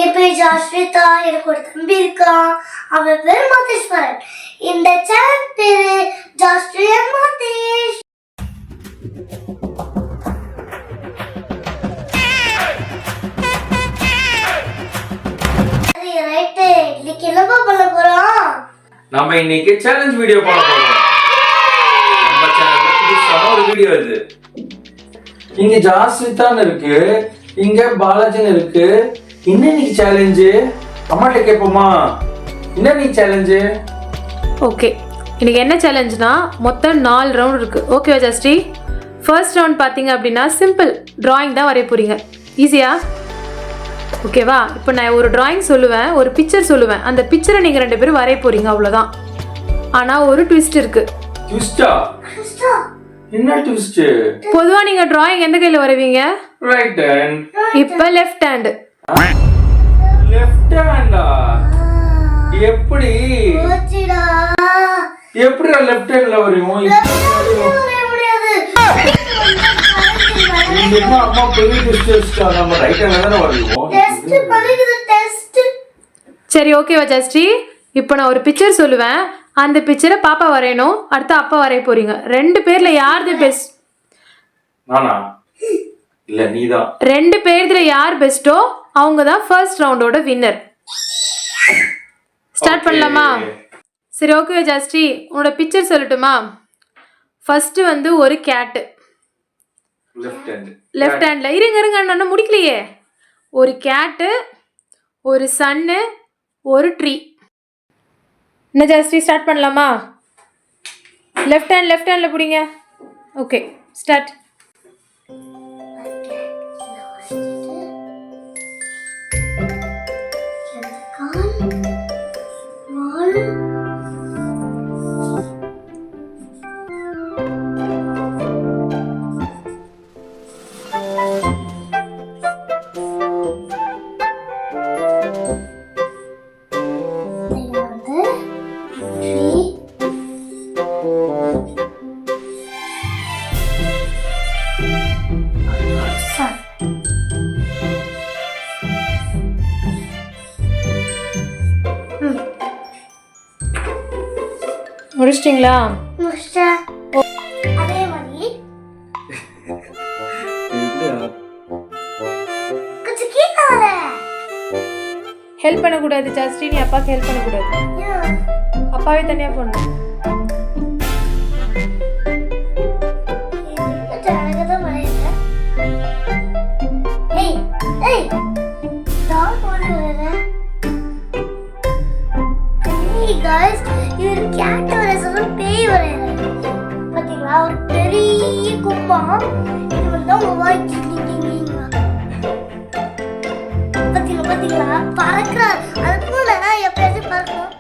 என் பேர் ஜாஸ்விதா. எனக்கு ஒரு தம்பி இருக்கான். அவன் பேர் மாதேஸ்வரன். இந்த சேனல் பேரு ஜாஸ்வியா மாதேஷ். ரைட்டு, இன்னைக்கு என்னப்பா பண்ண போறோம்? நம்ம இன்னைக்கு சேலஞ்ச் வீடியோ பண்ண போறோம். நம்ம சேனல்ல புதுசா ஒரு வீடியோ இது. இங்க ஜாஸ்விதான் இருக்கு, இங்க பாலாஜன் இருக்கு. என்ன இன்னைக்கு சேலஞ்ச்? அம்மாட்ட கேட்போமா? என்ன நீ சேலஞ்ச்? ஓகே, இன்னைக்கு என்ன சேலஞ்சுனா மொத்தம் 4 ரவுண்ட் இருக்கு. ஓகேவா ஜஸ்டி? ஃபர்ஸ்ட் ரவுண்ட் பார்த்தீங்க அப்படின்னா சிம்பிள் டிராயிங் தான் வரைய போறீங்க. ஈஸியா? ஓகேவா? இப்போ நான் ஒரு டிராயிங் சொல்லுவேன், ஒரு பிக்சர் சொல்லுவேன். அந்த பிக்சரை நீங்கள் 2 பேரும் வரைய போறீங்க, அவ்வளோதான். ஆனால் ஒரு ட்விஸ்ட் இருக்கு. ட்விஸ்டா? என்ன ட்விஸ்ட்? பொதுவா நீங்க டிராயிங் எந்த கையில வரைவீங்க? Right hand. இப்போ லெஃப்ட் ஹேண்ட். லெஃப்ட் ஹேண்டா? எப்படி போச்சுடா. எப்படி லெஃப்ட் ஹேண்ட்ல வரையும்? முடியாது. என்ன அம்மா பெரிய ட்விஸ்ட் வச்சுட்டா? நம்ம ரைட் ஹேண்ட்ல தான வரையும். டெஸ்ட் பண்ணுது, டெஸ்ட். சரி, ஓகேவா ஜஸ்டி? இப்போ நான் ஒரு பிக்சர் சொல்லுவேன், அந்த பிக்சரை பாப்பா வரையணும், அடுத்து அப்பா வரைய போறீங்க. 2 பேர்ல யாருது பெஸ்ட்? நானா? இல்ல நீதான். 2 பேர்ல யார் பெஸ்ட்டோ அவங்க தான் ஃபர்ஸ்ட் ரவுண்டோட வின்னர். ஸ்டார்ட் பண்ணலாமா? சரி, ஓகே ஜஸ்டி, உன்னோட பிக்சர் சொல்லட்டுமா? ஃபர்ஸ்ட் வந்து ஒரு கேட்டு. லெஃப்ட் ஹேண்ட்ல இருங்க நான் முடிக்கலையே. ஒரு கேட்டு, ஒரு சன்னு, ஒரு ட்ரீ. என்ன ஜஸ்டி, ஸ்டார்ட் பண்ணலாமா? லெஃப்ட் ஹேண்ட்ல பிடிங்க. Okay, start. முடிச்சிட்டிங்களா? முடிச்சிட்டேன். அதே மாதிரி கொஞ்சம் கீழே வர. ஹெல்ப் பண்ணக்கூடாது ஜஸ்டி, நீ அப்பாவுக்கு ஹெல்ப் பண்ணக்கூடாது. அப்பாவே தனியாக போடணும். guys, இது கேட் வரையறது, பேய் வரையறது. பாத்தீங்களா, ஒரு பெரிய கும்பம். இது வந்து ஒரு வாய் கிங்கிங்கிங்க. பாத்தீங்களா பறக்குறாரு. அது போல எப்பயாச்சும் பறக்கும்.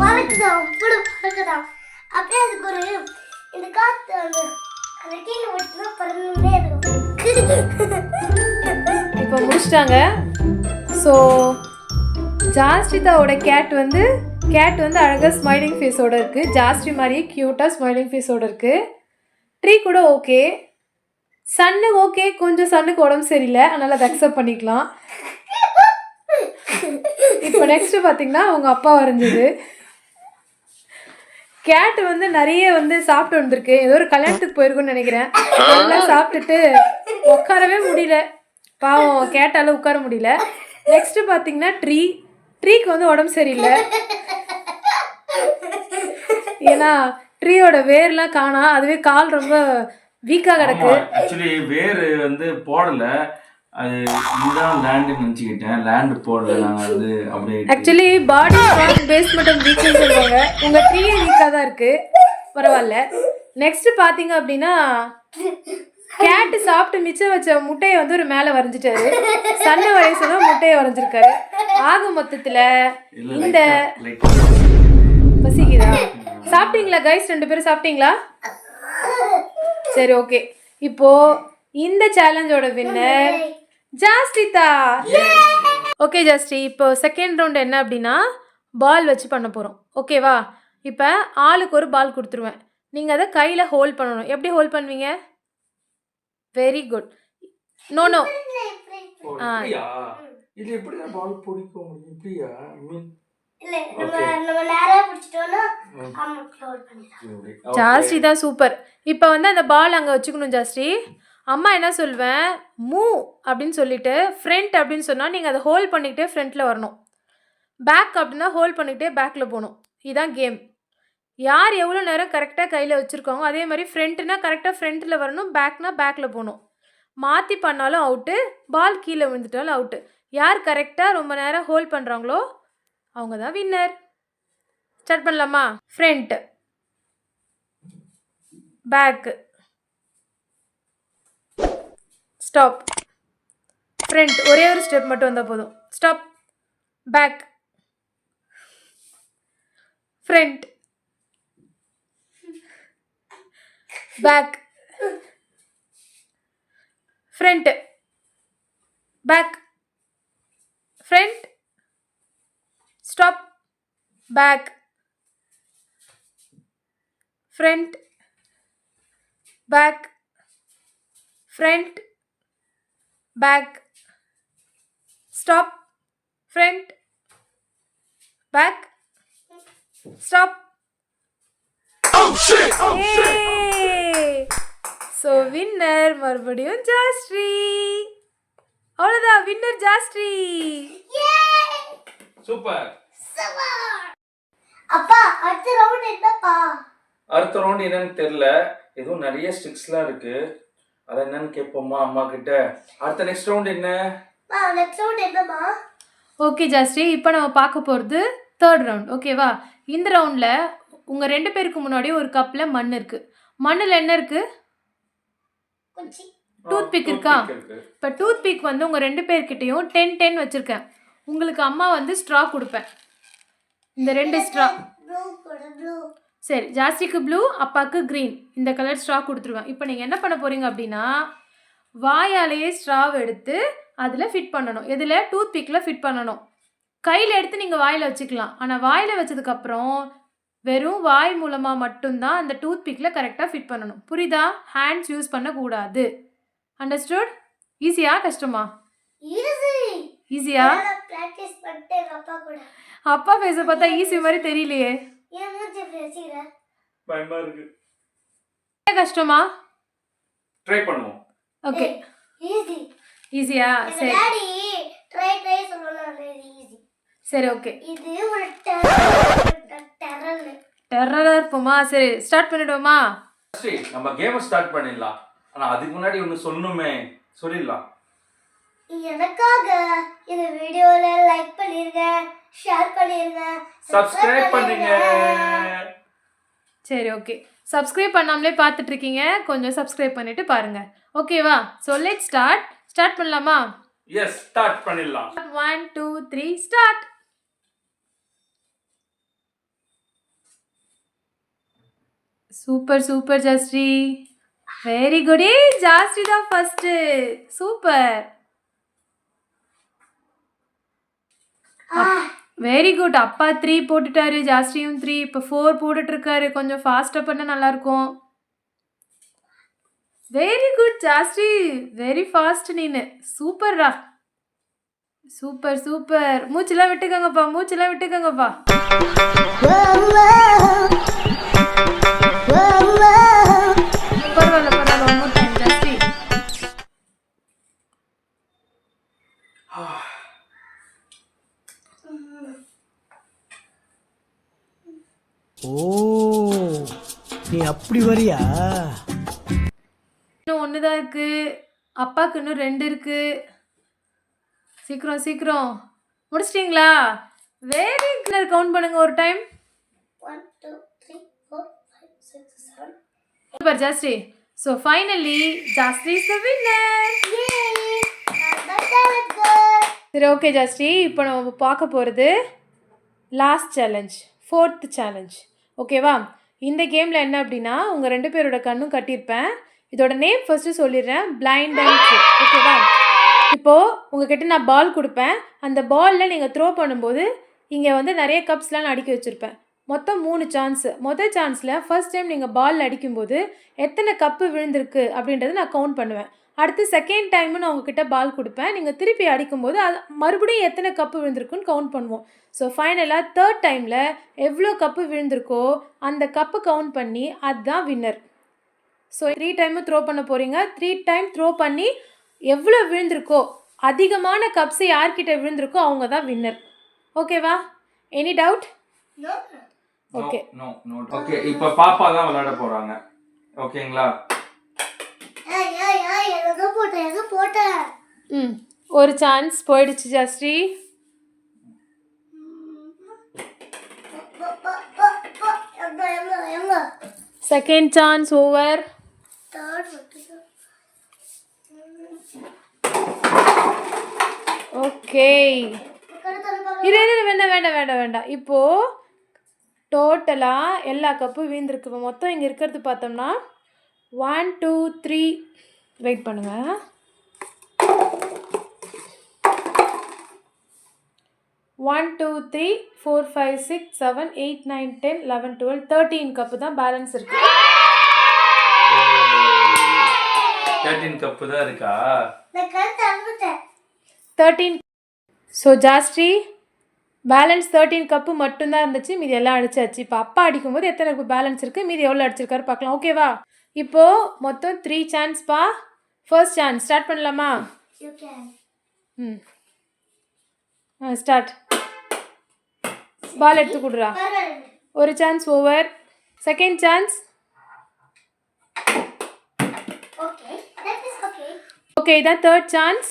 பறக்குதா, அப்படி பறக்குதா. அப்படியே அதுக்கு ஒரு இந்த காத்து அந்த ரெக்கையில மட்டும் பறந்துட்டே இருக்கும். இப்போ முடிச்சிட்டாங்க. ஸோ ஜாஸ்டிதாவோட கேட் வந்து அழகாக ஸ்மைலிங் ஃபேஸோட இருக்குது. ஜாஸ்தி மாதிரியே க்யூட்டாக ஸ்மைலிங் ஃபேஸோட இருக்குது. ட்ரீ கூட ஓகே. சன்னு ஓகே, கொஞ்சம் சன்னுக்கு உடம்பு சரியில்லை, அதனால் அதை அக்செப்ட் பண்ணிக்கலாம். இப்போ நெக்ஸ்ட்டு பார்த்தீங்கன்னா அவங்க அப்பா வரைஞ்சது. கேட்டு வந்து நிறைய வந்து சாப்பிட்டு வந்திருக்கு. ஏதோ ஒரு கல்யாணத்துக்கு போயிருக்குன்னு நினைக்கிறேன். நல்லா சாப்பிட்டுட்டு உட்காரவே முடியல. பாவம், கேட்டால உட்கார முடியல. நெக்ஸ்ட்டு பார்த்தீங்கன்னா ட்ரீக்கு வந்து உடம்பு சரியில்லை. ஏன்னா ட்ரீயோட வேர்லாம் காணா, அதுவே கால் ரொம்ப வீக்காக கிடக்கு. ஆக்சுவலி வேர் வந்து போடல, அது இதுதான் லேண்ட் நினச்சிக்கிட்டேன். லேண்ட் போடல, நாங்கள் வந்து அப்படியே. ஆக்சுவலி பாடி பேஸ்மெண்ட் வீக்னு சொல்லுவாங்க. உங்கள் ட்ரீ வீக்காக தான் இருக்குது, பரவாயில்ல. நெக்ஸ்ட் பார்த்தீங்க அப்படின்னா கேட்டு சாப்பிட்டு மிச்சம் வச்ச முட்டையை வந்து ஒரு மேலே வரைஞ்சிட்டாரு. சன்ன வயசுல முட்டையை வரைஞ்சிருக்காரு. ஆக மொத்தத்தில் இந்த பசிக்குதா? சாப்பிட்டீங்களா கைஸ்? 2 பேரும் சாப்பிட்டீங்களா? சரி, ஓகே. இப்போ இந்த சேலஞ்சோட வின்னர் ஜாஸ்திதா. ஓகே ஜாஸ்தி, இப்போ செகண்ட் ரவுண்ட் என்ன அப்படின்னா பால் வச்சு பண்ண போகிறோம். ஓகேவா? இப்போ ஆளுக்கு ஒரு பால் கொடுத்துருவேன். நீங்கள் அதை கையில் ஹோல்ட் பண்ணணும். எப்படி ஹோல்ட் பண்ணுவீங்க? Very good. நோ ஓ, இப்படியா? இது எப்படி பால் பிடிக்க முடியும்? இப்படியா? இல்ல நம்ம நேரா பிடிச்சிட்டோம்னா ஆமா க்ளோஸ் பண்ணிடலாம். ஜாஸ்தி தான் சூப்பர். இப்போ வந்து அந்த பால் அங்கே வச்சுக்கணும் ஜாஸ்தி. அம்மா என்ன சொல்வேன், மூவ் அப்படின்னு சொல்லிட்டு ஃப்ரண்ட் அப்படின்னு சொன்னால் நீங்கள் அதை ஹோல்ட் பண்ணிக்கிட்டே ஃப்ரண்ட்டில் வரணும். பேக் அப்படின்னா ஹோல்ட் பண்ணிக்கிட்டே பேக்கில் போகணும். இதுதான் கேம். யார் எவ்வளோ நேரம் கரெக்டாக கையில் வச்சுருக்காங்க அதே மாதிரி ஃப்ரண்ட்னா கரெக்டாக ஃப்ரண்ட்டில் வரணும், பேக்னா பேக்கில் போகணும். மாற்றி பண்ணாலும் அவுட்டு, பால் கீழே விழுந்துட்டாலும் அவுட்டு. யார் கரெக்டாக ரொம்ப நேரம் ஹோல்ட் பண்ணுறாங்களோ அவங்க தான் வின்னர். ஸ்டார்ட் பண்ணலாமா? Front, back, stop. ஃப்ரண்ட் ஒரே ஒரு ஸ்டெப் மட்டும் வந்தால் போதும். Stop, back, front, back, front, back, front, stop, back, front, back, front, back, stop, front, back, stop. So winner மறுபடியும் ஜாஸ்ரீ. அவ்வளோதான், வின்னர் ஜாஸ்ரீ. சூப்பர். அப்பா அடுத்த ரவுண்ட் என்னப்பா? அடுத்த ரவுண்ட் என்னன்னு தெரியல. எதுவும் நிறைய ஸ்டிக்ஸ்லாம் இருக்கு. அது என்னன்னு கேட்போமா அம்மா கிட்ட. அடுத்த நெக்ஸ்ட் ரவுண்ட் என்ன? நெக்ஸ்ட் ரவுண்ட் என்னமா? ஓகே ஜாஸ்ரீ, இப்போ நம்ம பார்க்க போகிறது தேர்ட் ரவுண்ட். ஓகேவா? இந்த ரவுண்டில் உங்கள் 2 பேருக்கு முன்னாடி ஒரு கப்பில் மண் இருக்குது. மண்ணில் என்ன இருக்குது? டூத் பிக் இருக்கா? இப்போ டூத் பிக் வந்து உங்கள் 2 பேர்கிட்டையும் 10 வச்சுருக்கேன். உங்களுக்கு அம்மா வந்து ஸ்ட்ரா கொடுப்பேன். இந்த 2 ஸ்ட்ரா. சரி, ஜாஸ்திக்கு ப்ளூ, அப்பாவுக்கு க்ரீன். இந்த கலர் ஸ்ட்ரா கொடுத்துருவேன். இப்போ நீங்கள் என்ன பண்ண போகிறீங்க அப்படின்னா, வாயாலேயே ஸ்ட்ராவை எடுத்து அதில் ஃபிட் பண்ணணும். எதில்? டூத் பிக்கில் ஃபிட் பண்ணணும். கையில் எடுத்து நீங்கள் வாயில் வச்சுக்கலாம். ஆனால் வாயில் வச்சதுக்கப்புறம் வெறும் வாய் மூலமாக மட்டும்தான் அந்த டூத் பிக்கில் கரெக்டாக ஃபிட் பண்ணணும். புரியுதா? ஹேண்ட்ஸ் யூஸ் பண்ணக்கூடாது. அண்டர்ஸ்டுட்? ஈஸியா கஷ்டமா? ஈஸியா? அப்பா ஃபேஸை பார்த்தா ஈஸி மாதிரி தெரியலையே. பயமா இருக்கு. கஷ்டமா? ட்ரை பண்ணுவோம். ஓகே, ஈஸியா? சரி சரி, ஓகே. இது ஒரு டெரராக இருப்போமா? சரி, ஸ்டார்ட் பண்ணிடுவோமா? சரி, நம்ம கேமை ஸ்டார்ட் பண்ணிடலாம். ஆனா அதுக்கு முன்னாடி ஒன்று சொல்லணுமே, சொல்லிடலாம். எனக்காக இந்த வீடியோல லைக் பண்ணிருங்க, ஷேர் பண்ணிருங்க, சப்ஸ்கிரைப் பண்ணுங்க. சரி, ஓகே. சப்ஸ்கிரைப் பண்ணாமலே பார்த்துட்டு இருக்கீங்க, கொஞ்சம் சப்ஸ்கிரைப் பண்ணிட்டு பாருங்க. ஓகேவா? ஸோ லெட் ஸ்டார்ட் பண்ணலாமா? எஸ், ஸ்டார்ட் பண்ணிடலாம். 1 2 3 start. Super Jashree, very good. Jashree தான் ஃபர்ஸ்ட். Super, very good. அப்பா 3 போட்டுட்டாரு, ஜாஸ்ரீயும் 3. இப்போ 4 போட்டுட்டு இருக்காரு. கொஞ்சம் ஃபாஸ்ட்டாக பண்ண நல்லா இருக்கும். Very good Jashree, very fast. நீனு சூப்பர்ரா, சூப்பர். மூச்செல்லாம் விட்டுக்கங்கப்பா. பரவாயில்ல, ஒன் மோர் டைம் ஜாஸ்ரீ. ஓ, நீ அப்படி வரியா? இன்னும் 1 தான் இருக்கு. அப்பாவுக்கு இன்னும் 2 இருக்கு. சீக்கிரம் முடிச்சிட்டிங்களா? Very good. கவுண்ட் பண்ணுங்க ஒரு time. 1 2 3 4 5 6 7. Super Jashree. So finally Jashree is the winner. சரி, ஓகே ஜாஸ்ரீ, இப்போ நம்ம பார்க்க போகிறது லாஸ்ட் சேலஞ்ச், 4th சேலஞ்ச். ஓகேவா? இந்த கேமில் என்ன அப்படின்னா, உங்கள் 2 பேரோட கண்ணும் கட்டியிருப்பேன். இதோட நேம் ஃபர்ஸ்ட்டு சொல்லிடுறேன், பிளைண்ட் அண்ட் ட்ரூ. ஓகேவா? இப்போது உங்ககிட்ட நான் பால் கொடுப்பேன். அந்த பாலில் நீங்கள் த்ரோ பண்ணும்போது இங்கே வந்து நிறைய கப்ஸ்லாம் நான் அடுக்கி வச்சுருப்பேன். மொத்தம் 3 சான்ஸு. முதல் சான்ஸில் ஃபர்ஸ்ட் டைம் நீங்கள் பால் அடிக்கும்போது எத்தனை கப்பு விழுந்திருக்கு அப்படின்றத நான் கவுண்ட் பண்ணுவேன். அடுத்து செகண்ட் டைமு நான் உங்ககிட்ட பால் கொடுப்பேன். நீங்கள் திருப்பி அடிக்கும்போது அது மறுபடியும் எத்தனை கப்பு விழுந்திருக்குன்னு கவுண்ட் பண்ணுவோம். ஸோ ஃபைனலாக தேர்ட் டைமில் எவ்வளோ கப்பு விழுந்திருக்கோ அந்த கப்பு கவுண்ட் பண்ணி அதுதான் வின்னர். ஸோ 3 டைமும் த்ரோ பண்ண போகிறீங்க. 3 டைம் த்ரோ பண்ணி எவ்வளோ விழுந்திருக்கோ அதிகமான கப்ஸு யார்கிட்ட விழுந்திருக்கோ அவங்க தான் வின்னர். ஓகேவா? Any doubt? No. Okay. No no. Okay, இப்போ பாப்பா தான் விளையாட போறாங்க. ஓகேங்களா? ஏய் எங்க போட்டேன் ஒரு சான்ஸ் போயிடுச்சு ஜஸ்டி. எங்க second chance over. Third okay, வேண்டாம். இப்போது டோட்டலாக எல்லா கப்பும் வீழ்ந்திருக்கு. இப்போ மொத்தம் இங்கே இருக்கிறது பார்த்தோம்னா 1 2 3 வெயிட் பண்ணுங்கள். 1 2 3 4 5 6 7 8 9 10 11 12 13 கப்பு தான் பேலன்ஸ் இருக்கு. 13 கப்பு தான் இருக்கா? 13. ஸோ ஜாஸ்தி பேலன்ஸ் 13 கப்பு மட்டும்தான் இருந்துச்சு, மீதி எல்லாம் அடிச்சாச்சு. இப்போ அப்பா அடிக்கும்போது எத்தனை கப்பு பேலன்ஸ் இருக்குது, மீதி எவ்வளோ அடிச்சிருக்காரு பார்க்கலாம். ஓகேவா? இப்போது மொத்தம் 3 சான்ஸ்ப்பா. ஃபர்ஸ்ட் சான்ஸ் ஸ்டார்ட் பண்ணலாமா? ஸ்டார்ட். பால் எடுத்து கொடுறா. ஒரு chance over. Second chance. Okay, இதான் third chance.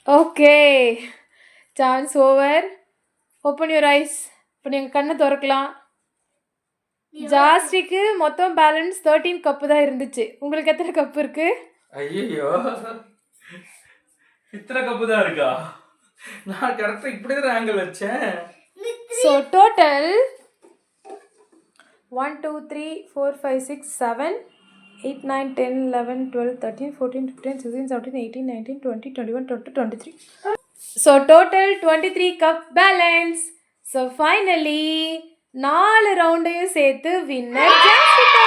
Okay, chance over. Open your eyes. இப்போ நீங்கள் கண்ணை திறக்கலாம். ஜாஸ்திக்கு மொத்தம் பேலன்ஸ் 13 கப்பு தான் இருந்துச்சு. உங்களுக்கு எத்தனை கப்பு இருக்கு? ஐயோ, இத்தனை கப்பு தான் இருக்கா? நான் கரெக்டாக இப்படி தான் ஆங்கிள் வச்சேன். So total 1 2 3 4 5 6 7 8 9 10 11 12 13 14 15 16 17 18 19 20 21 22 23. So total 23 cup balance. So finally 4 ரவுண்டையும் சேர்த்து வின்னர் ஜாஸ்திகா.